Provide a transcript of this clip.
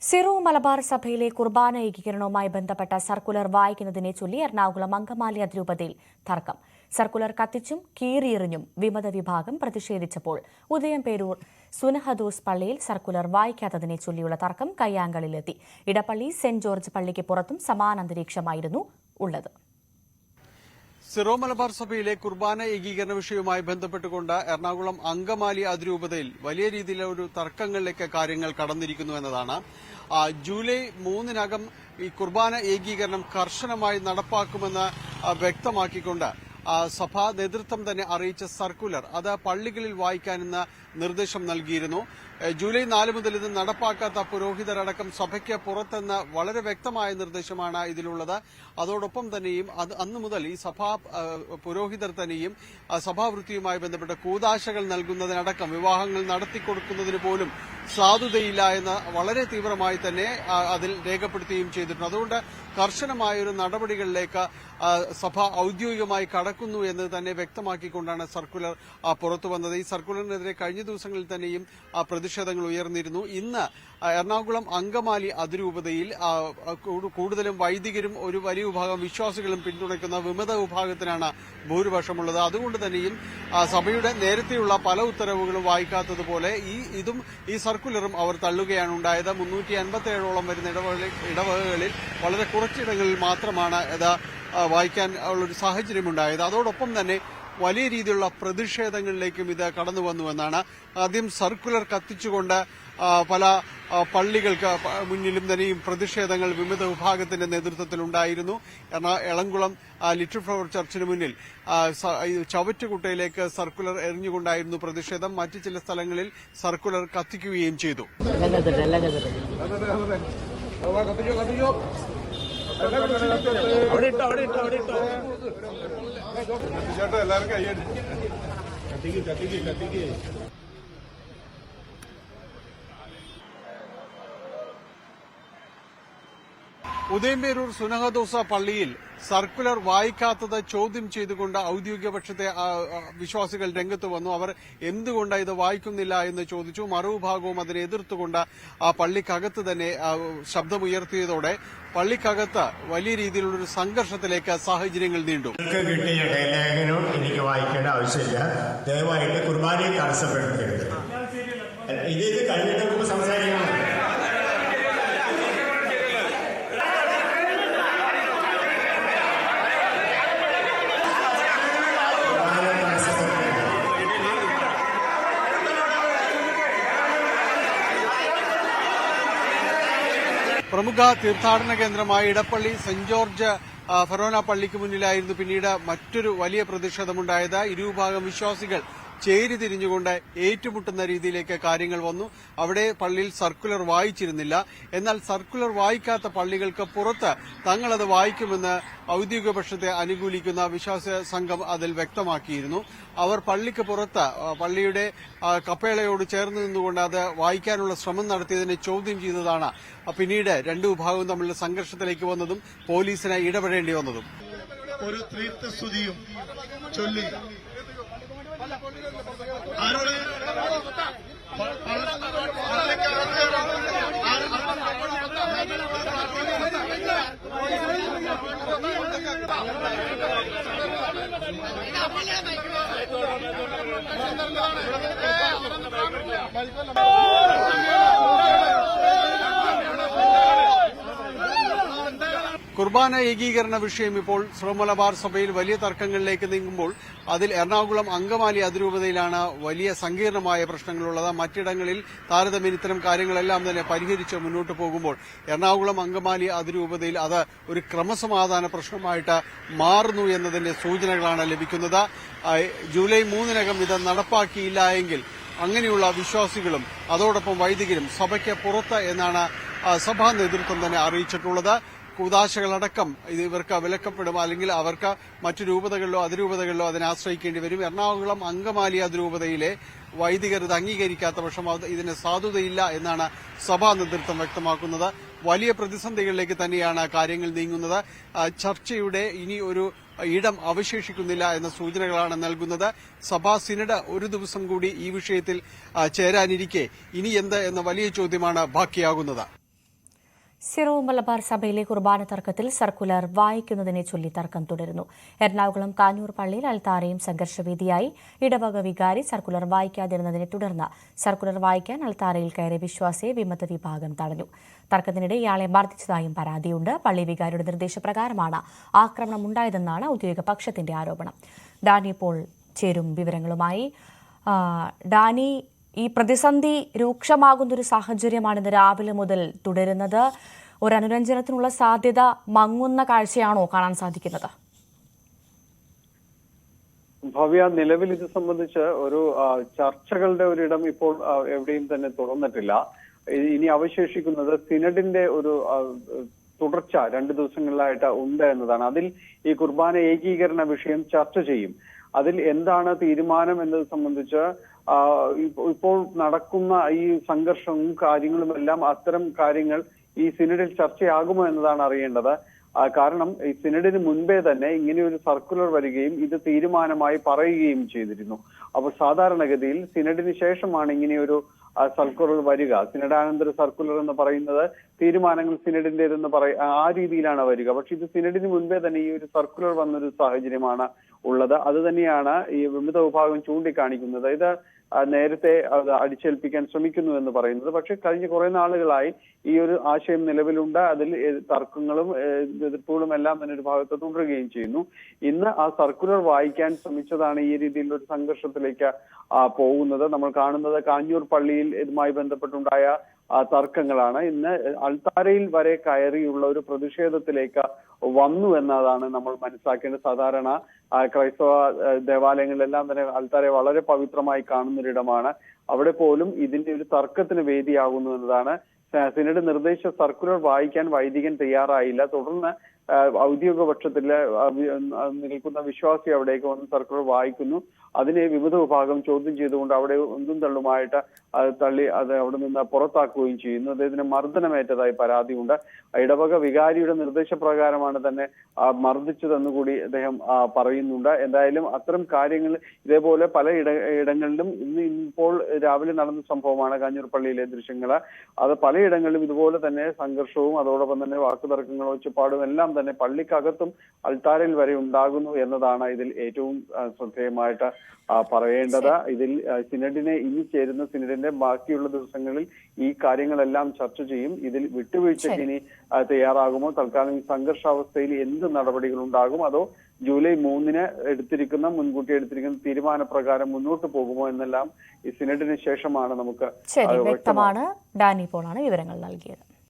Syro Malabar സഭയിലെ കുർബാന ഏകീകരണവുമായി ബന്ധപ്പെട്ട circular വായിക്കുന്നതിനെ ചൊല്ലി എറണാകുളം അങ്കമാലി അതിരൂപതയിൽ തർക്കം. സർക്കുലർ കത്തിച്ചും കീറിയെറിഞ്ഞും വിമത വിഭാഗം പ്രതിഷേധിച്ചപ്പോൾ ഉദയംപേരൂർ സുനഹദോസ് പള്ളിയിൽ സർക്കുലർ വായിക്കാത്തതിനെ ചൊല്ലിയുള്ള തർക്കം കയ്യാങ്കളിലെത്തി. ഇടപ്പള്ളി സെന്റ് ജോർജ് പള്ളിക്ക് പുറത്തും സമാന അന്തരീക്ഷമായിരുന്നു ഉള്ളത്. സിറോ മലബാർ സഭയിലെ കുർബാന ഏകീകരണ വിഷയവുമായി ബന്ധപ്പെട്ടുകൊണ്ട് എറണാകുളം അങ്കമാലി അതിരൂപതയിൽ വലിയ രീതിയിലുള്ള ഒരു തർക്കങ്ങളിലേക്ക് കാര്യങ്ങൾ കടന്നിരിക്കുന്നു എന്നതാണ്. ജൂലൈ 3-നകം ഈ കുർബാന ഏകീകരണം കർശനമായി നടപ്പാക്കുമെന്ന് വ്യക്തമാക്കിക്കൊണ്ട് സഭാ നേതൃത്വം തന്നെ അറിയിച്ച സർക്കുലർ അത് പള്ളികളിൽ വായിക്കാനെന്ന് നിർദ്ദേശം നൽകിയിരുന്നു. ജൂലൈ 4 മുതൽ ഇത് നടപ്പാക്കാത്ത പുരോഹിതരടക്കം സഭയ്ക്ക് പുറത്തെന്ന വളരെ വ്യക്തമായ നിർദ്ദേശമാണ് ഇതിലുള്ളത്. അതോടൊപ്പം തന്നെയും അന്നു മുതൽ ഈ സഭാ പുരോഹിതർ തന്നെയും സഭാവൃത്തിയുമായി ബന്ധപ്പെട്ട കൂദാശകൾ നൽകുന്നതിനടക്കം വിവാഹങ്ങൾ നടത്തിക്കൊടുക്കുന്നതിന് പോലും സാധുതയില്ല എന്ന് വളരെ തീവ്രമായി തന്നെ അതിൽ രേഖപ്പെടുത്തുകയും ചെയ്തിട്ടുണ്ട്. അതുകൊണ്ട് കർശനമായൊരു നടപടികളിലേക്ക് സഭ ഔദ്യോഗികമായി കടക്കുന്നു എന്ന് തന്നെ വ്യക്തമാക്കിക്കൊണ്ടാണ് സർക്കുലർ പുറത്തുവന്നത്. ഈ സർക്കുലറിനെതിരെ കഴിഞ്ഞ ദിവസങ്ങളിൽ തന്നെയും പ്രതിഷേധങ്ങൾ ഉയർന്നിരുന്നു. ഇന്ന് എറണാകുളം അങ്കമാലി അതിരൂപതയിൽ കൂടുതലും വൈദികരും ഒരു വലിയ വിഭാഗം വിശ്വാസികളും പിന്തുണയ്ക്കുന്ന വിമത വിഭാഗത്തിനാണ് ഭൂരിപക്ഷമുള്ളത്. അതുകൊണ്ട് തന്നെയും സഭയുടെ നേരത്തെയുള്ള പല ഉത്തരവുകളും വായിക്കാത്തതുപോലെ ഈ സർക്കുലറും അവർ തള്ളുകയാണ് ഉണ്ടായത്. 357ഓളം വരുന്ന ഇടവകകളിൽ വളരെ കുറച്ചിടങ്ങളിൽ മാത്രമാണ് ഇത് വായിക്കാൻ ഉള്ളൊരു സാഹചര്യമുണ്ടായത്. അതോടൊപ്പം തന്നെ വലിയ രീതിയിലുള്ള പ്രതിഷേധങ്ങളിലേക്കും ഇത് കടന്നു വന്നുവെന്നാണ്. ആദ്യം സർക്കുലർ കത്തിച്ചുകൊണ്ട് പല പള്ളികൾക്ക് മുന്നിലും തന്നെയും പ്രതിഷേധങ്ങൾ വിമത വിഭാഗത്തിന്റെ നേതൃത്വത്തിലുണ്ടായിരുന്നു. എളംകുളം ലിറ്റിൽ ഫ്ലവർ ചർച്ചിന് മുന്നിൽ ചവറ്റുകുട്ടയിലേക്ക് സർക്കുലർ എറിഞ്ഞുകൊണ്ടായിരുന്നു പ്രതിഷേധം. മറ്റു ചില സ്ഥലങ്ങളിൽ സർക്കുലർ കത്തിക്കുകയും ചെയ്തു. ഉദയംപേരൂർ സുനഹദോസ പള്ളിയിൽ സർക്കുലർ വായിക്കാത്തത് ചോദ്യം ചെയ്തുകൊണ്ട് ഔദ്യോഗിക പക്ഷത്തെ വിശ്വാസികൾ രംഗത്ത് വന്നു. അവർ എന്തുകൊണ്ട് ഇത് വായിക്കുന്നില്ല എന്ന് ചോദിച്ചു. മറുവിഭാഗവും അതിനെ എതിർത്തുകൊണ്ട് ആ പള്ളിക്കകത്ത് തന്നെ ശബ്ദമുയർത്തിയതോടെ പള്ളിക്കകത്ത് വലിയ രീതിയിലുള്ളൊരു സംഘർഷത്തിലേക്ക് സാഹചര്യങ്ങൾ നീണ്ടു. കിട്ടിയ ലേഖനവും എനിക്ക് വായിക്കേണ്ട ആവശ്യമില്ല. ദയവായിട്ട് കുർബാനയെ തടസ്സപ്പെടുത്തരുത്. ഇത് കഴിഞ്ഞിട്ട് നമുക്ക് സംസാരിക്കണം. പ്രമുഖ തീർത്ഥാടന കേന്ദ്രമായ ഇടപ്പള്ളി സെന്റ് ജോർജ് ഫെറോന പള്ളിക്ക് മുന്നിലായിരുന്നു പിന്നീട് മറ്റൊരു വലിയ പ്രതിഷേധമുണ്ടായത്. ഇരുവിഭാഗം വിശ്വാസികൾ ചേരിതിരിഞ്ഞുകൊണ്ട് ഏറ്റുമുട്ടുന്ന രീതിയിലേക്ക് കാര്യങ്ങൾ വന്നു. അവിടെ പള്ളിയിൽ സർക്കുലർ വായിച്ചിരുന്നില്ല. എന്നാൽ സർക്കുലർ വായിക്കാത്ത പള്ളികൾക്ക് പുറത്ത് തങ്ങളത് വായിക്കുമെന്ന് ഔദ്യോഗിക പക്ഷത്തെ അനുകൂലിക്കുന്ന വിശ്വാസ സംഘം അതിൽ വ്യക്തമാക്കിയിരുന്നു. അവർ പള്ളിക്ക് പുറത്ത് പള്ളിയുടെ കപ്പേളയോട് ചേർന്ന് നിന്നുകൊണ്ട് അത് വായിക്കാനുള്ള ശ്രമം നടത്തിയതിനെ ചോദ്യം ചെയ്തതാണ് പിന്നീട് രണ്ടു വിഭാഗവും തമ്മിലുള്ള സംഘർഷത്തിലേക്ക് വന്നതും പോലീസിന് ഇടപെടേണ്ടി വന്നതും. ഒരു തീർത്ഥസ്തുതിയും ചൊല്ലി കുർബാന ഏകീകരണ വിഷയം ഇപ്പോൾ സിറോ മലബാർ സഭയിൽ വലിയ തർക്കങ്ങളിലേക്ക് നീങ്ങുമ്പോൾ അതിൽ എറണാകുളം അങ്കമാലി അതിരൂപതയിലാണ് വലിയ സങ്കീർണമായ പ്രശ്നങ്ങളുള്ളത്. മറ്റിടങ്ങളിൽ താരതമ്യേന ഇത്തരം കാര്യങ്ങളെല്ലാം തന്നെ പരിഹരിച്ച് മുന്നോട്ട് പോകുമ്പോൾ എറണാകുളം അങ്കമാലി അതിരൂപതയിൽ അത് ഒരു ക്രമസമാധാന പ്രശ്നമായിട്ട് മാറുന്നു എന്നതിന്റെ സൂചനകളാണ് ലഭിക്കുന്നത്. ജൂലൈ 3-നകം ഇത് നടപ്പാക്കിയില്ല എങ്കിൽ അങ്ങനെയുള്ള വിശ്വാസികളും അതോടൊപ്പം വൈദികരും സഭയ്ക്ക് പുറത്ത് എന്നാണ് സഭാ നേതൃത്വം തന്നെ അറിയിച്ചിട്ടുള്ളത്. കൂദാശകളടക്കം ഇവർക്ക് വിലക്കപ്പെടും, അല്ലെങ്കിൽ അവർക്ക് മറ്റു രൂപതകളിലോ അതിരൂപതകളിലോ അതിനെ ആശ്രയിക്കേണ്ടി വരും. എറണാകുളം അങ്കമാലി അതിരൂപതയിലെ വൈദികർ ഇത് അംഗീകരിക്കാത്ത പക്ഷം ഇതിന് സാധുതയില്ല എന്നാണ് സഭാ നേതൃത്വം വ്യക്തമാക്കുന്നത്. വലിയ പ്രതിസന്ധികളിലേക്ക് തന്നെയാണ് കാര്യങ്ങൾ നീങ്ങുന്നത്. ചർച്ചയുടെ ഇനി ഒരു ഇടം അവശേഷിക്കുന്നില്ല എന്ന സൂചനകളാണ് നൽകുന്നത്. സഭാ സിനഡ് ഒരു ദിവസം കൂടി ഈ വിഷയത്തിൽ ചേരാനിരിക്കെ ഇനി എന്ത് എന്ന വലിയ ചോദ്യമാണ് ബാക്കിയാകുന്നത്. സിറോ മലബാർ സഭയിലെ കുർബാന തർക്കത്തിൽ സർക്കുലർ വായിക്കുന്നതിനെ ചൊല്ലി തർക്കം തുടരുന്നു. എറണാകുളം കാഞ്ഞൂർ പള്ളിയിൽ അൾത്താരയും സംഘർഷവേദിയായി. ഇടവക വികാരി സർക്കുലർ വായിക്കാതിരുന്നതിനെ തുടർന്ന് സർക്കുലർ വായിക്കാൻ അൾത്താരയിൽ കയറിയ വിശ്വാസിയെ വിമത വിഭാഗം തടഞ്ഞു. തർക്കത്തിനിടെ ഇയാളെ മർദ്ദിച്ചതായും പരാതിയുണ്ട്. പള്ളി വികാരിയുടെ നിർദ്ദേശപ്രകാരമാണ് ആക്രമണമുണ്ടായതെന്നാണ് ഔദ്യോഗിക പക്ഷത്തിന്റെ ആരോപണം. ഡാനി പോൾ ചേരും വിവരങ്ങളുമായി. ഡാനി, ഈ പ്രതിസന്ധി രൂക്ഷമാകുന്നൊരു സാഹചര്യമാണ് ഇന്ന് രാവിലെ മുതൽ തുടരുന്നത്. ഒരു അനുരഞ്ജനത്തിനുള്ള സാധ്യത മങ്ങുന്ന കാഴ്ചയാണോ കാണാൻ സാധിക്കുന്നത്? ഭവ്യ, നിലവിൽ ഇത് സംബന്ധിച്ച് ഒരു ചർച്ചകളുടെ ഒരിടം ഇപ്പോൾ എവിടെയും തന്നെ തുറന്നിട്ടില്ല. ഇനി അവശേഷിക്കുന്നത് സിനഡിന്റെ ഒരു തുടർച്ച 2 ദിവസങ്ങളിലായിട്ട് ഉണ്ട് എന്നതാണ്. അതിൽ ഈ കുർബാന ഏകീകരണ വിഷയം ചർച്ച ചെയ്യും. അതിൽ എന്താണ് തീരുമാനം എന്നത് സംബന്ധിച്ച് ഇപ്പോൾ നടക്കുന്ന ഈ സംഘർഷവും കാര്യങ്ങളും എല്ലാം അത്തരം കാര്യങ്ങൾ ഈ സിനഡിൽ ചർച്ചയാകുമോ എന്നതാണ് അറിയേണ്ടത്. കാരണം ഈ സിനഡിന് മുൻപേ തന്നെ ഇങ്ങനെയൊരു സർക്കുലർ വരികയും ഇത് തീരുമാനമായി പറയുകയും ചെയ്തിരുന്നു. അപ്പോൾ സാധാരണഗതിയിൽ സിനഡിന് ശേഷമാണ് ഇങ്ങനെയൊരു സർക്കുലർ വരിക. സിനഡാനന്തര സർക്കുലർ എന്ന് പറയുന്നത് തീരുമാനങ്ങൾ സിനഡിന്റേതെന്ന് ആ രീതിയിലാണ് വരിക. പക്ഷെ ഇത് സിനഡിന് മുൻപേ തന്നെ ഈ ഒരു സർക്കുലർ വന്നൊരു സാഹചര്യമാണ് ഉള്ളത്. അത് തന്നെയാണ് ഈ വിമത വിഭാഗം ചൂണ്ടിക്കാണിക്കുന്നത്. ഇത് നേരത്തെ അടിച്ചേൽപ്പിക്കാൻ ശ്രമിക്കുന്നു എന്ന് പറയുന്നത്. പക്ഷെ കഴിഞ്ഞ കുറെ നാളുകളായി ഈ ഒരു ആശയം നിലവിലുണ്ട്. അതിൽ തർക്കങ്ങളും എതിർപ്പുകളും എല്ലാം തന്നെ ഒരു ഭാഗത്ത് തുടരുകയും ചെയ്യുന്നു. ഇന്ന് ആ സർക്കുലർ വായിക്കാൻ ശ്രമിച്ചതാണ് ഈ രീതിയിലുള്ള ഒരു സംഘർഷത്തിലേക്ക് പോകുന്നത്. നമ്മൾ കാണുന്നത് കാഞ്ഞൂർ പള്ളിയിൽ ഇതുമായി ബന്ധപ്പെട്ടുണ്ടായ തർക്കങ്ങളാണ്. ഇന്ന് അൾത്താരയിൽ വരെ കയറിയുള്ള ഒരു പ്രതിഷേധത്തിലേക്ക് വന്നു എന്നതാണ് നമ്മൾ മനസ്സിലാക്കേണ്ടത്. സാധാരണ ക്രൈസ്തവ ദേവാലയങ്ങളിലെല്ലാം തന്നെ അൾത്താരയെ വളരെ പവിത്രമായി കാണുന്നൊരിടമാണ്. അവിടെ പോലും ഇതിന്റെ ഒരു തർക്കത്തിന് വേദിയാകുന്നു എന്നതാണ്. സിനഡ് നിർദ്ദേശിച്ച സർക്കുലർ വായിക്കാൻ വൈദികൻ തയ്യാറായില്ല. തുടർന്ന് ഔദ്യോഗിക പക്ഷത്തില് നിൽക്കുന്ന വിശ്വാസി അവിടേക്ക് വന്ന് സർക്കുലർ വായിക്കുന്നു. അതിനെ വിമത വിഭാഗം ചോദ്യം ചെയ്തുകൊണ്ട് അവിടെ ഒന്നും തള്ളുമായിട്ട് തള്ളി അത് അവിടെ നിന്ന് പുറത്താക്കുകയും ചെയ്യുന്നു. അദ്ദേഹത്തിന് മർദ്ദനമേറ്റതായി പരാതിയുണ്ട്. ഇടവക വികാരിയുടെ നിർദ്ദേശപ്രകാരമാണ് തന്നെ മർദ്ദിച്ചതെന്ന് കൂടി അദ്ദേഹം പറയുന്നുണ്ട്. എന്തായാലും അത്തരം കാര്യങ്ങൾ ഇതേപോലെ പല ഇടങ്ങളിലും ഇപ്പോൾ രാവിലെ നടന്ന സംഭവമാണ് കാഞ്ഞൂർ പള്ളിയിലെ ദൃശ്യങ്ങള്. അത് പലയിടങ്ങളിലും ഇതുപോലെ തന്നെ സംഘർഷവും അതോടൊപ്പം തന്നെ വാക്കുതർക്കങ്ങളും ഒച്ചപ്പാടും എല്ലാം തന്നെ പള്ളിക്കകത്തും അൾത്താരയിൽ വരെ ഉണ്ടാകുന്നു എന്നതാണ് ഇതിൽ ഏറ്റവും ശ്രദ്ധേയമായിട്ട് പറയേണ്ടത്. ഇതിൽ ഇനി ചേരുന്ന സിനഡിന്റെ ബാക്കിയുള്ള ദിവസങ്ങളിൽ ഈ കാര്യങ്ങളെല്ലാം ചർച്ച ചെയ്യും. ഇതിൽ വിട്ടുവീഴ്ചയ്ക്ക് ഇനി തയ്യാറാകുമോ, തൽക്കാലം ഈ സംഘർഷാവസ്ഥയിൽ എന്ത് നടപടികൾ ഉണ്ടാകും, അതോ ജൂലൈ 3 മുൻകൂട്ടി എടുത്തിരിക്കുന്ന തീരുമാനപ്രകാരം മുന്നോട്ട് പോകുമോ എന്നെല്ലാം ഈ സിനഡിന് ശേഷമാണ് നമുക്ക് വ്യക്തമാണ്. ഡാനി പോളാണ് വിവരങ്ങൾ നൽകിയത്.